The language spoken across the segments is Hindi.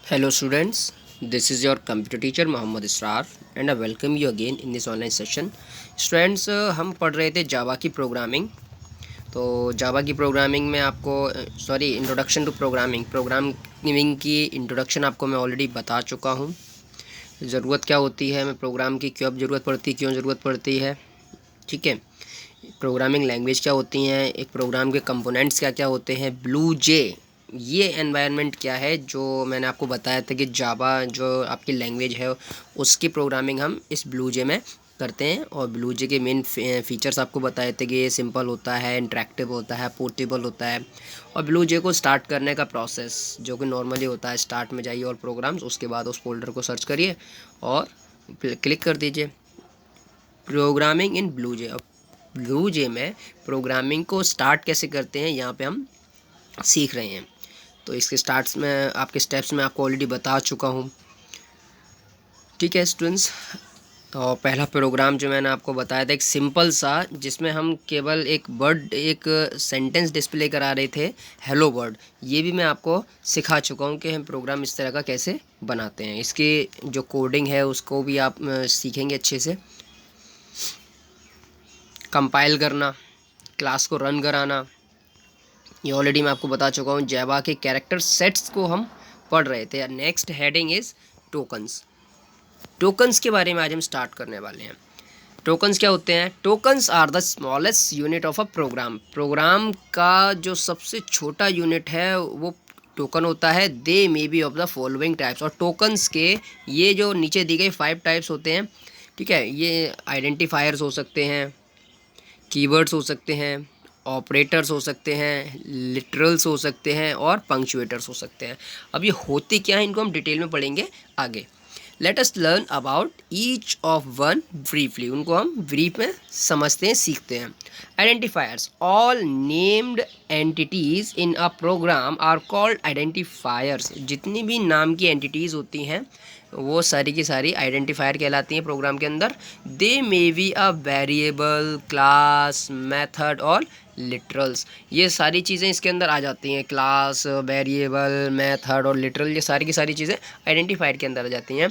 Hello students, this is your computer teacher Mohammad Israr and I welcome you again in this online session. Students, हम पढ़ रहे थे जावा की प्रोग्रामिंग। तो जावा की प्रोग्रामिंग में आपको इंट्रोडक्शन टू प्रोग्रामिंग की इंट्रोडक्शन आपको मैं ऑलरेडी बता चुका हूँ। ज़रूरत क्या होती है, हमें प्रोग्राम की कब ज़रूरत पड़ती है, क्यों ज़रूरत पड़ती है। ठीक है, प्रोग्रामिंग लैंग्वेज क्या होती हैं, एक प्रोग्राम के कंपोनेंट्स क्या क्या होते हैं, ब्लू जे ये एनवायरनमेंट क्या है जो मैंने आपको बताया था कि जावा जो आपकी लैंग्वेज है उसकी प्रोग्रामिंग हम इस ब्लू जे में करते हैं। और ब्लू जे के मेन फीचर्स आपको बताए थे कि ये सिंपल होता है, इंटरेक्टिव होता है, पोर्टेबल होता है। और ब्लू जे को स्टार्ट करने का प्रोसेस जो कि नॉर्मली होता है, स्टार्ट में जाइए और प्रोग्राम्स, उसके बाद उस फोल्डर को सर्च करिए और क्लिक कर दीजिए प्रोग्रामिंग इन ब्लू जे। अब ब्लू जे में प्रोग्रामिंग को स्टार्ट कैसे करते हैं यहाँ पे हम सीख रहे हैं। तो इसके स्टार्ट्स में आपके स्टेप्स में आपको ऑलरेडी बता चुका हूँ। ठीक है स्टूडेंट्स, तो पहला प्रोग्राम जो मैंने आपको बताया था एक सिंपल सा, जिसमें हम केवल एक सेंटेंस डिस्प्ले करा रहे थे, हेलो वर्ड। ये भी मैं आपको सिखा चुका हूँ कि हम प्रोग्राम इस तरह का कैसे बनाते हैं। इसकी जो कोडिंग है उसको भी आप सीखेंगे अच्छे से। कंपाइल करना, क्लास को रन कराना, ये ऑलरेडी मैं आपको बता चुका हूँ। जावा के कैरेक्टर सेट्स को हम पढ़ रहे थे। Next heading is tokens. Tokens के बारे में आज हम स्टार्ट करने वाले हैं। टोकन्स क्या होते हैं? Tokens are the smallest unit of a program. Program का जो सबसे छोटा यूनिट है वो टोकन होता है। They may be of the following types. और टोकन्स के ये जो नीचे दी गई 5 टाइप्स होते हैं, ठीक है। ये आइडेंटिफायर्स हो सकते हैं, कीवर्ड्स हो सकते हैं, ऑपरेटर्स हो सकते हैं, लिटरल्स हो सकते हैं और पंक्चुएटर्स हो सकते हैं। अब ये होते क्या हैं इनको हम डिटेल में पढ़ेंगे आगे। Let us learn about each of one briefly. उनको हम ब्रीफ में समझते हैं, सीखते हैं। Identifiers, all named entities in a program are called identifiers. जितनी भी नाम की एंटिटीज़ होती हैं वो सारी की सारी आइडेंटिफायर कहलाती हैं प्रोग्राम के अंदर। They may be a variable, class, method और लिटरल्स। ये सारी चीज़ें इसके अंदर आ जाती हैं। क्लास, वेरिएबल, मेथड और लिटरल, ये सारी की सारी चीज़ें आइडेंटिफायर के अंदर आ जाती हैं।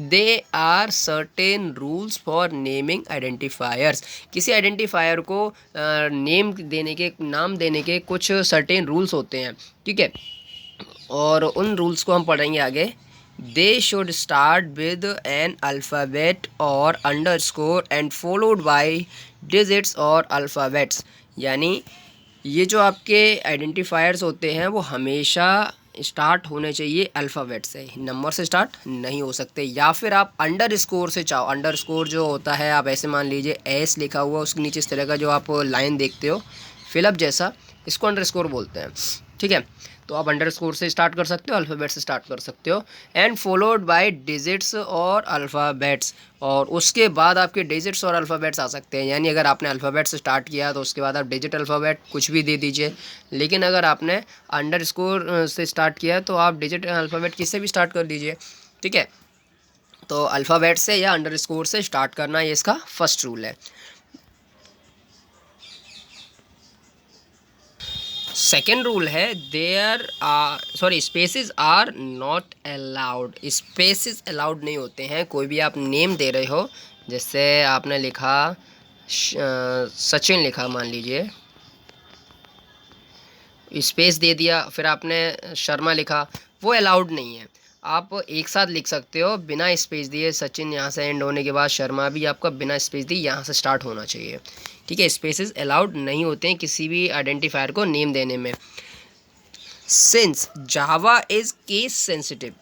They are certain rules for naming identifiers. किसी आइडेंटिफायर को नाम देने के कुछ सर्टेन रूल्स होते हैं, ठीक है। और उन रूल्स को हम पढ़ेंगे आगे। They should start with an alphabet और underscore and followed by digits और अल्फ़ाबेट्स। यानी ये जो आपके आइडेंटिफायर्स होते हैं वो हमेशा स्टार्ट होने चाहिए अल्फ़ाबेट से, नंबर से स्टार्ट नहीं हो सकते। या फिर आप अंडर स्कोर से चाहो, अंडर स्कोर जो होता है, आप ऐसे मान लीजिए एस लिखा हुआ उसके नीचे इस तरह का जो आप लाइन देखते हो फिलअप जैसा, इसको अंडर स्कोर बोलते हैं, ठीक है। तो आप अंडर स्कोर से स्टार्ट कर सकते हो, अल्फ़ाबेट से स्टार्ट कर सकते हो। एंड फॉलोड बाय डिजिट्स और अल्फ़ाबेट्स। और उसके बाद आपके डिजिट्स और अल्फ़ाबेट्स आ सकते हैं। यानी अगर आपने अल्फ़ाबेट से स्टार्ट किया तो उसके बाद आप डिजिट अल्फ़ाबेट कुछ भी दे दीजिए। लेकिन अगर आपने अंडर स्कोर से स्टार्ट किया तो आप डिजिट अल्फ़ाबेट किससे भी स्टार्ट कर दीजिए, ठीक है। तो अल्फ़ाबेट से या अंडर स्कोर से स्टार्ट करना, ये इसका फर्स्ट रूल है। सेकेंड रूल है spaces are not allowed. Spaces allowed नहीं होते हैं। कोई भी आप नेम दे रहे हो, जैसे आपने लिखा सचिन लिखा मान लीजिए, स्पेस दे दिया, फिर आपने शर्मा लिखा, वो अलाउड नहीं है। आप एक साथ लिख सकते हो बिना स्पेस दिए। सचिन यहाँ से एंड होने के बाद शर्मा भी आपका बिना स्पेस दिए यहाँ से स्टार्ट होना चाहिए, ठीक है। स्पेसेस अलाउड नहीं होते हैं किसी भी आइडेंटिफायर को नेम देने में। Since Java is case sensitive.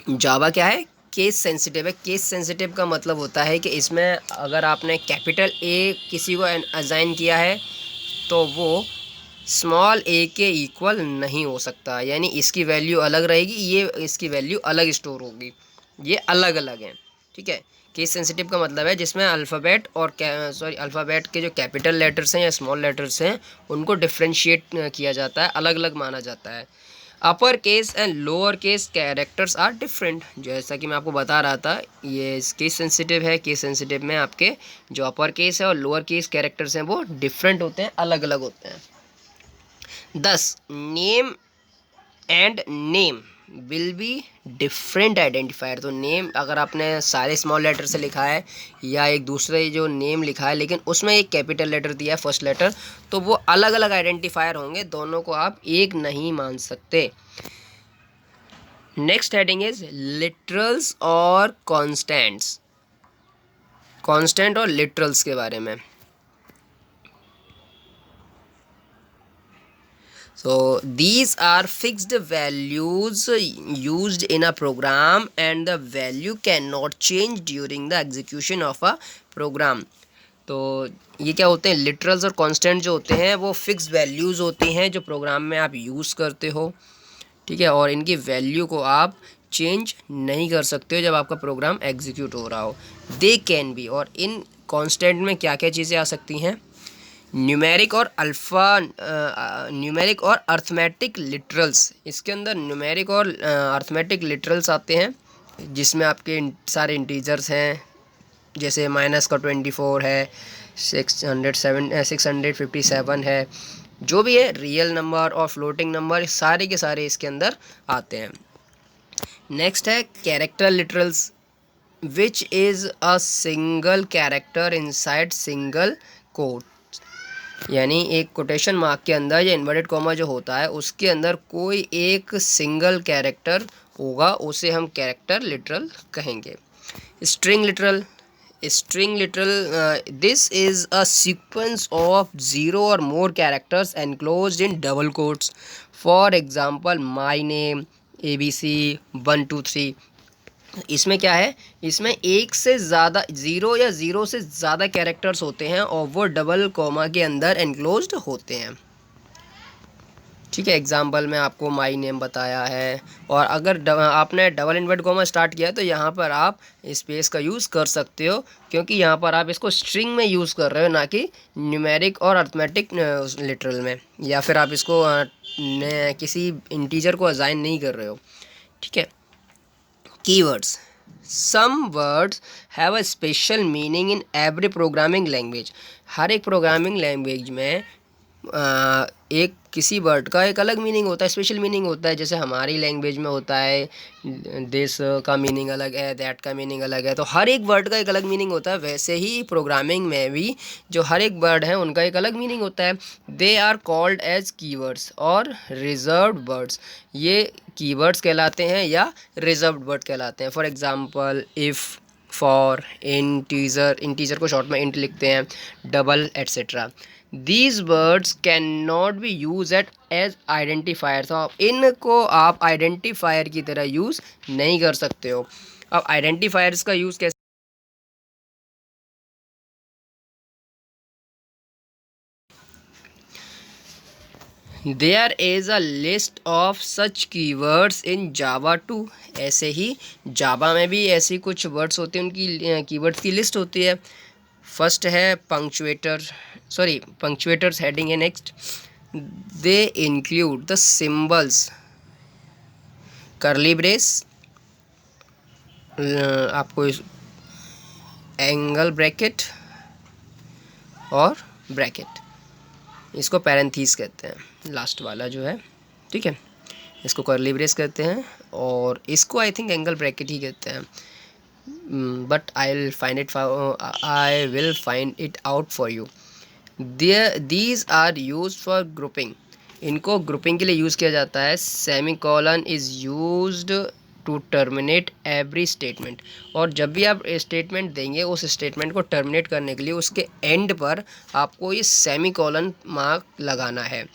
Java क्या है? केस सेंसिटिव है। केस सेंसिटिव का मतलब होता है कि इसमें अगर आपने कैपिटल ए किसी को असाइन किया है तो वो स्मॉल ए के इक्वल नहीं हो सकता। यानी इसकी वैल्यू अलग रहेगी, ये इसकी वैल्यू अलग स्टोर होगी, ये अलग अलग हैं, ठीक है। केस सेंसिटिव का मतलब है जिसमें अल्फ़ाबेट और अल्फ़ाबेट के जो कैपिटल लेटर्स हैं या स्मॉल लेटर्स हैं उनको डिफ्रेंशिएट किया जाता है, अलग अलग माना जाता है। Upper case and lower case characters are different. जैसा कि मैं आपको बता रहा था, ये केस सेंसिटिव है। केस सेंसिटिव में आपके जो अपर केस है और लोअर केस कैरेक्टर्स हैं वो डिफरेंट होते हैं, अलग अलग होते हैं। 10 name and name will be different identifier. तो नेम अगर आपने सारे स्मॉल लेटर से लिखा है या एक दूसरे जो नेम लिखा है लेकिन उसमें एक कैपिटल लेटर दिया है फर्स्ट लेटर, तो वो अलग अलग आइडेंटिफायर होंगे, दोनों को आप एक नहीं मान सकते। नेक्स्ट हेडिंग इज लिटरल्स और कॉन्स्टेंट्स। कॉन्स्टेंट और लिटरल्स के बारे में। So these are fixed values used in a program and the value cannot change during the execution of a program. तो ये क्या होते हैं, लिटरल्स और कांस्टेंट जो होते हैं वो फिक्स वैल्यूज़ होती हैं जो प्रोग्राम में आप यूज़ करते हो, ठीक है, और इनकी वैल्यू को आप चेंज नहीं कर सकते हो जब आपका प्रोग्राम एग्जीक्यूट हो रहा हो। दे कैन बी, और इन कांस्टेंट में क्या क्या चीज़ें आ सकती हैं, न्यूमेरिक और न्यूमेरिक और अर्थमेटिक लिटरल्स। इसके अंदर न्यूमेरिक और अर्थमेटिक लिटरल्स आते हैं जिसमें आपके सारे इंटीजर्स हैं, जैसे माइनस का 24 है, 657 है, जो भी है रियल नंबर और फ्लोटिंग नंबर सारे के सारे इसके अंदर आते हैं। नेक्स्ट है character literals, which is a single character inside single quote. यानी एक कोटेशन मार्क के अंदर या इन्वर्टेड कॉमा जो होता है उसके अंदर कोई एक सिंगल कैरेक्टर होगा, उसे हम कैरेक्टर लिटरल कहेंगे। String literal, string literal this is a sequence of 0 और more characters enclosed in double quotes. For example my name, ABC 1 2 3। इसमें क्या है, इसमें एक से ज़्यादा 0 या 0 से ज़्यादा कैरेक्टर्स होते हैं और वो डबल कॉमा के अंदर एनक्लोज्ड होते हैं, ठीक है। एग्जांपल में आपको माय नेम बताया है, और अगर आपने डबल इन्वर्ट कॉमा स्टार्ट किया तो यहाँ पर आप स्पेस का यूज़ कर सकते हो, क्योंकि यहाँ पर आप इसको स्ट्रिंग में यूज़ कर रहे हो, ना कि न्यूमेरिक और अर्थमेटिक लिटरल में, या फिर आप इसको किसी इंटीजर को असाइन नहीं कर रहे हो, ठीक है। Keywords. Some words have a special meaning in every programming language. हर एक प्रोग्रामिंग लैंग्वेज में एक किसी वर्ड का एक अलग मीनिंग होता है, स्पेशल मीनिंग होता है। जैसे हमारी लैंग्वेज में होता है दिस का मीनिंग अलग है, दैट का मीनिंग अलग है, तो हर एक वर्ड का एक अलग मीनिंग होता है। वैसे ही प्रोग्रामिंग में भी जो हर एक वर्ड है उनका एक अलग मीनिंग होता है। They are called as keywords और रिजर्व्ड वर्ड्स। ये कीवर्ड्स कहलाते हैं या रिजर्व्ड वर्ड कहलाते हैं। For example if, for, integer, integer को शॉर्ट में इंट लिखते हैं, double etcetera. These words cannot be used as identifiers। तो इनको आप आइडेंटिफायर की तरह यूज़ नहीं कर सकते हो। अब आइडेंटिफायर्स का यूज़ कैसे, there is a list of such keywords in Java 2। ऐसे ही जावा में भी ऐसी कुछ वर्ड्स होते हैं, उनकी कीवर्ड्स की लिस्ट होती है। फर्स्ट है पंक्चुएटर, सॉरी पंक्चुएटर्स हेडिंग है next. They include the symbols करली ब्रेस, आपको एंगल ब्रैकेट और ब्रैकेट, इसको पैरेंथीस कहते हैं लास्ट वाला जो है, ठीक है। इसको करली ब्रेस कहते हैं और इसको आई थिंक एंगल ब्रैकेट ही कहते हैं, but I will find it out for you. These are use for grouping. इनको ग्रुपिंग के लिए यूज़ किया जाता है। Semicolon is used to terminate every statement. और जब भी आप स्टेटमेंट देंगे उस स्टेटमेंट को टर्मिनेट करने के लिए उसके एंड पर आपको ये सेमीकोलन मार्क लगाना है।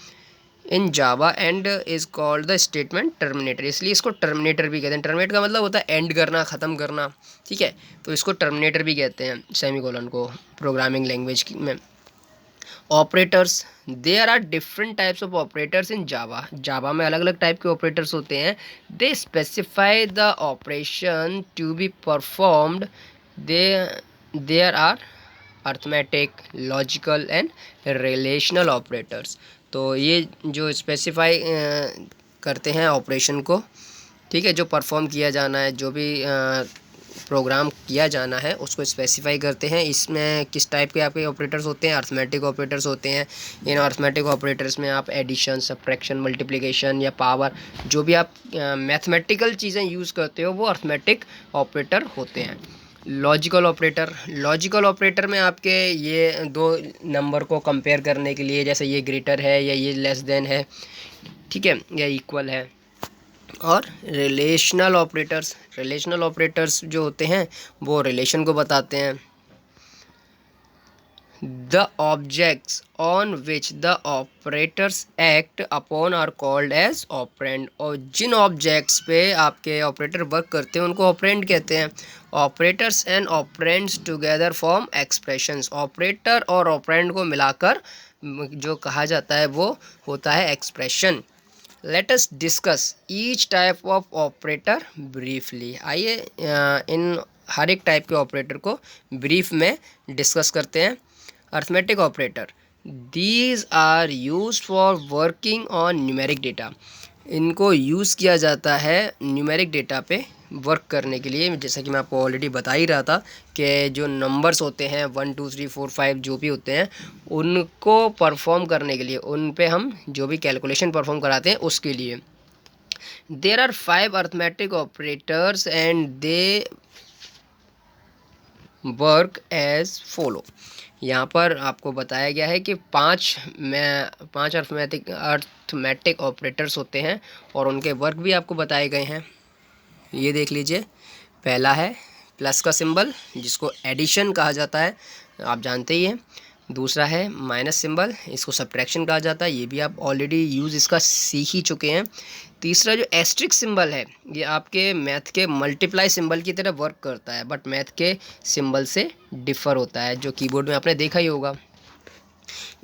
In Java and is called the statement terminator, इसलिए इसको टर्मिनेटर भी कहते हैं। टर्मिनेट का मतलब होता है एंड करना, ख़त्म करना, ठीक है। तो इसको टर्मिनेटर भी कहते हैं सेमीकोलन को प्रोग्रामिंग लैंग्वेज में। Operators, there are different types of operators in Java. Java में अलग अलग टाइप के ऑपरेटर्स होते हैं। They specify the operation to be performed. There are arithmetic, logical and relational operators. तो ये जो स्पेसिफाई करते हैं ऑपरेशन को, ठीक है, जो परफॉर्म किया जाना है, जो भी प्रोग्राम किया जाना है उसको स्पेसिफाई करते हैं। इसमें किस टाइप के आपके ऑपरेटर्स होते हैं, अर्थमेटिक ऑपरेटर्स होते हैं। इन अर्थमेटिक ऑपरेटर्स में आप एडिशन, सब्ट्रैक्शन, मल्टीप्लिकेशन या पावर, जो भी आप मैथमेटिकल चीज़ें यूज़ करते हो वो अर्थमेटिक ऑपरेटर होते हैं। लॉजिकल ऑपरेटर में आपके ये दो नंबर को कंपेयर करने के लिए, जैसे ये ग्रेटर है या ये लेस देन है, ठीक है, या इक्वल है। और रिलेशनल ऑपरेटर्स जो होते हैं वो रिलेशन को बताते हैं। The objects on which the operators act upon are called as operand. और जिन ऑब्जेक्ट्स पे आपके ऑपरेटर वर्क करते हैं उनको ऑपरेंड कहते हैं। Operators and operands together form expressions. Operator और ऑपरेंड को मिलाकर जो कहा जाता है वो होता है expression. Let us discuss each type of operator briefly. आइए इन हर एक टाइप के ऑपरेटर को ब्रीफ में डिस्कस करते हैं। Arithmetic operator, these are use for working on numeric data. इनको यूज़ किया जाता है न्यूमेरिक डेटा पे वर्क करने के लिए। जैसा कि मैं आपको ऑलरेडी बता ही रहा था कि जो नंबर्स होते हैं 1 2 3 4 5 जो भी होते हैं उनको परफॉर्म करने के लिए, उन पे हम जो भी कैलकुलेशन परफॉर्म कराते हैं उसके लिए। There are 5 arithmetic operators and they work as follow. यहाँ पर आपको बताया गया है कि पांच अर्थमेटिक ऑपरेटर्स होते हैं और उनके वर्क भी आपको बताए गए हैं। ये देख लीजिए, पहला है प्लस का सिंबल जिसको एडिशन कहा जाता है, आप जानते ही हैं। दूसरा है माइनस सिंबल, इसको सब्ट्रैक्शन कहा जाता है, ये भी आप ऑलरेडी यूज़ इसका सीख ही चुके हैं। तीसरा जो एस्ट्रिक सिंबल है ये आपके मैथ के मल्टीप्लाई सिंबल की तरह वर्क करता है बट मैथ के सिंबल से डिफ़र होता है, जो कीबोर्ड में आपने देखा ही होगा।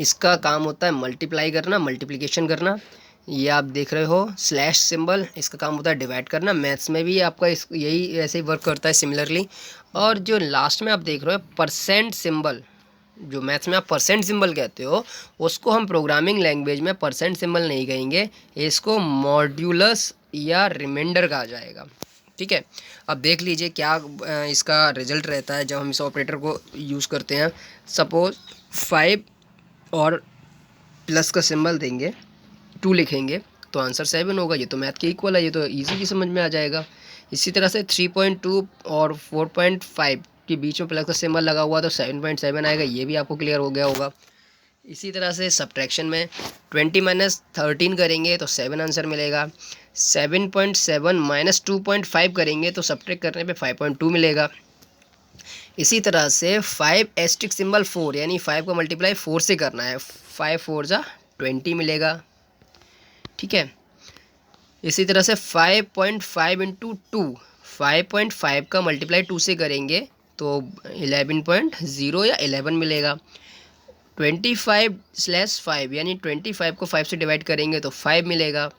इसका काम होता है मल्टीप्लाई करना, मल्टीप्लिकेशन करना। ये आप देख रहे हो स्लैश सिंबल, इसका काम होता है डिवाइड करना। मैथ्स में भी आपका यही ऐसे ही वर्क करता है सिमिलरली। और जो लास्ट में आप देख रहे हो परसेंट सिंबल, जो मैथ्स में आप परसेंट सिंबल कहते हो उसको हम प्रोग्रामिंग लैंग्वेज में परसेंट सिंबल नहीं कहेंगे, इसको मॉड्यूलस या रिमाइंडर कहा जाएगा। ठीक है, अब देख लीजिए क्या इसका रिजल्ट रहता है जब हम इस ऑपरेटर को यूज़ करते हैं। सपोज 5 और प्लस का सिंबल देंगे, 2 लिखेंगे तो आंसर 7 होगा। ये तो मैथ के इक्वल है, ये तो इजी समझ में आ जाएगा। इसी तरह से 3.2 और 4.5 के बीच में प्लस का सिंबल लगा हुआ तो 7.7 आएगा, ये भी आपको क्लियर हो गया होगा। इसी तरह से सब्ट्रैक्शन में 20 माइनस 13 करेंगे तो 7 आंसर मिलेगा। 7.7 माइनस 2.5 करेंगे तो सब्ट्रैक्ट करने पे 5.2 मिलेगा। इसी तरह से 5 एस्ट्रिक सिंबल 4, यानी 5 का मल्टीप्लाई 4 से करना है, 5 4 जा 20 मिलेगा। ठीक है, इसी तरह से 5.5 इंटू 2, 5.5 का मल्टीप्लाई 2 से करेंगे तो 11.0 या 11 मिलेगा। 25/5 यानी 25 को 5 से डिवाइड करेंगे तो 5 मिलेगा।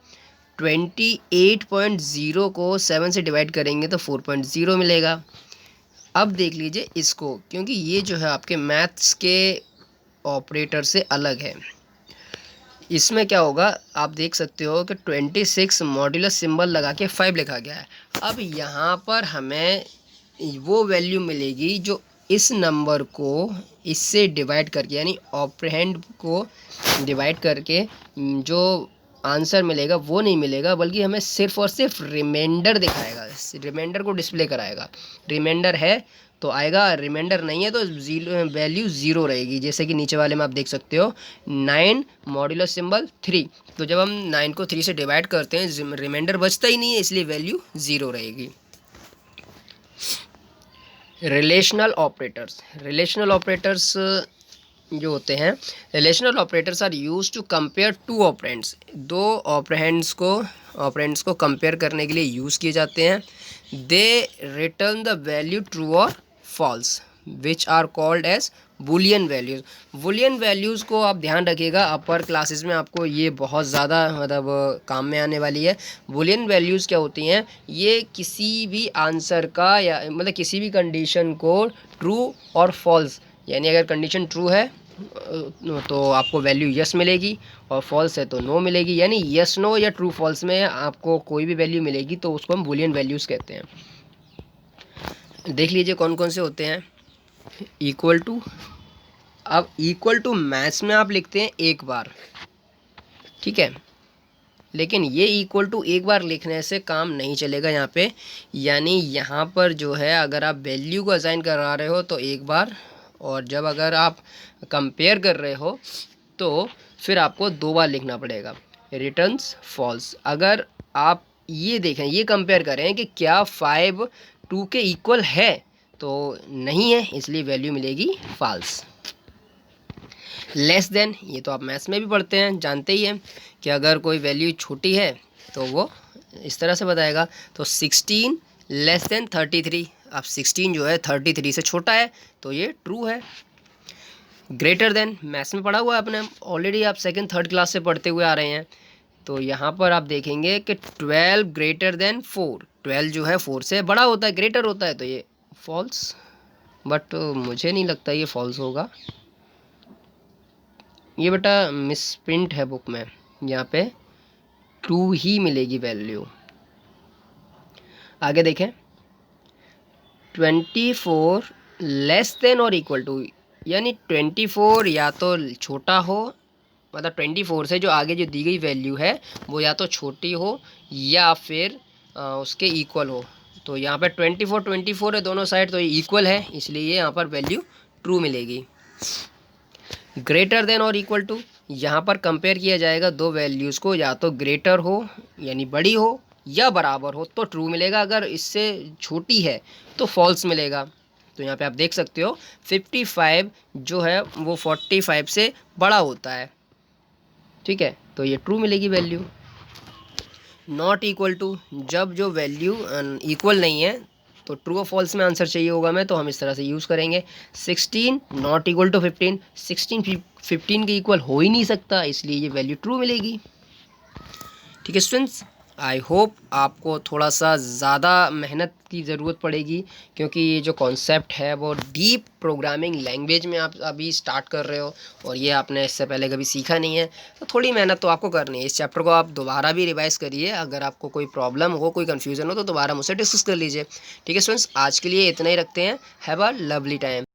28.0 को 7 से डिवाइड करेंगे तो 4.0 मिलेगा। अब देख लीजिए इसको, क्योंकि ये जो है आपके मैथ्स के ऑपरेटर से अलग है। इसमें क्या होगा आप देख सकते हो कि 26 मॉड्यूलस सिंबल लगा के 5 लिखा गया है। अब यहाँ पर हमें वो वैल्यू मिलेगी जो इस नंबर को इससे डिवाइड करके, यानी ऑपरेंड को डिवाइड करके जो आंसर मिलेगा वो नहीं मिलेगा, बल्कि हमें सिर्फ और सिर्फ रिमाइंडर दिखाएगा, रिमाइंडर को डिस्प्ले कराएगा। रिमाइंडर है तो आएगा, रिमाइंडर नहीं है तो वैल्यू 0 रहेगी। जैसे कि नीचे वाले में आप देख सकते हो 9 मॉड्यूलस सिंबल 3, तो जब हम 9 को 3 से डिवाइड करते हैं रिमाइंडर बचता ही नहीं है, इसलिए वैल्यू 0 रहेगी। रिलेशनल ऑपरेटर्स जो होते हैं, relational operators are use to compare two operands. दो ऑपरेंड्स को कंपेयर करने के लिए यूज़ किए जाते हैं। They return the value true और false which are called as boolean values. Boolean values को आप ध्यान रखिएगा, अपर क्लासेस में आपको ये बहुत ज़्यादा मतलब काम में आने वाली है। बुलियन वैल्यूज़ क्या होती हैं, ये किसी भी आंसर का या मतलब किसी भी कंडीशन को ट्रू और फॉल्स, यानी अगर कंडीशन ट्रू है तो आपको वैल्यू यस मिलेगी और फॉल्स है तो नो मिलेगी। यानी यस नो या ट्रू फॉल्स में आपको कोई भी वैल्यू मिलेगी तो उसको हम बुलियन वैल्यूज़ कहते हैं। देख लीजिए कौन कौन से होते हैं। इक्वल टू, अब इक्वल टू मैथ्स में आप लिखते हैं एक बार, ठीक है, लेकिन ये इक्वल टू एक बार लिखने से काम नहीं चलेगा यहाँ पे। यानी यहाँ पर जो है अगर आप वैल्यू को असाइन करा रहे हो तो एक बार, और जब अगर आप कंपेयर कर रहे हो तो फिर आपको 2 बार लिखना पड़ेगा। रिटर्न्स फॉल्स, अगर आप ये देखें, ये कंपेयर करें कि क्या 5 2 के इक्वल है, तो नहीं है, इसलिए वैल्यू मिलेगी फॉल्स। लेस देन, ये तो आप मैथ्स में भी पढ़ते हैं, जानते ही हैं कि अगर कोई वैल्यू छोटी है तो वो इस तरह से बताएगा। तो 16 लेस देन 33, अब 16 जो है 33 से छोटा है तो ये ट्रू है। ग्रेटर देन, मैथ्स में पढ़ा हुआ है आपने ऑलरेडी, आप सेकंड थर्ड क्लास से पढ़ते हुए आ रहे हैं। तो यहाँ पर आप देखेंगे कि 12 ग्रेटर देन 4, 12 जो है 4 से बड़ा होता है, ग्रेटर होता है, तो ये फॉल्स। बट मुझे नहीं लगता ये फॉल्स होगा, ये बेटा मिस प्रिंट है बुक में, यहाँ पे ट्रू ही मिलेगी वैल्यू। आगे देखें, 24 लेस देन और इक्वल टू, यानी 24 या तो छोटा हो, मतलब 24 से जो आगे जो दी गई वैल्यू है वो या तो छोटी हो या फिर उसके इक्वल हो। तो यहाँ पे 24 है दोनों साइड, तो ये इक्वल है, इसलिए यहाँ पर वैल्यू ट्रू मिलेगी। ग्रेटर देन और इक्वल टू, यहाँ पर कंपेयर किया जाएगा दो वैल्यूज़ को, या तो ग्रेटर हो यानी बड़ी हो या बराबर हो तो ट्रू मिलेगा, अगर इससे छोटी है तो फॉल्स मिलेगा। तो यहाँ पे आप देख सकते हो 55 जो है वो 45 से बड़ा होता है, ठीक है, तो ये ट्रू मिलेगी वैल्यू। नॉट इक्वल टू, जब जो वैल्यू इक्वल नहीं है तो ट्रू और फॉल्स में आंसर चाहिए होगा मैं, तो हम इस तरह से यूज़ करेंगे। 16 नॉट इक्वल टू 15, 16 15 के इक्वल हो ही नहीं सकता, इसलिए ये वैल्यू ट्रू मिलेगी। ठीक है स्टूडेंट्स, आई होप आपको थोड़ा सा ज़्यादा मेहनत की ज़रूरत पड़ेगी, क्योंकि ये जो कॉन्सेप्ट है वो डीप प्रोग्रामिंग लैंग्वेज में आप अभी स्टार्ट कर रहे हो और ये आपने इससे पहले कभी सीखा नहीं है, तो थोड़ी मेहनत तो आपको करनी है। इस चैप्टर को आप दोबारा भी रिवाइज़ करिए, अगर आपको कोई प्रॉब्लम हो, कोई कन्फ्यूज़न हो तो दोबारा मुझसे डिस्कस कर लीजिए। ठीक है स्टूडेंट्स, आज के लिए इतना ही रखते हैं। Have a lovely time.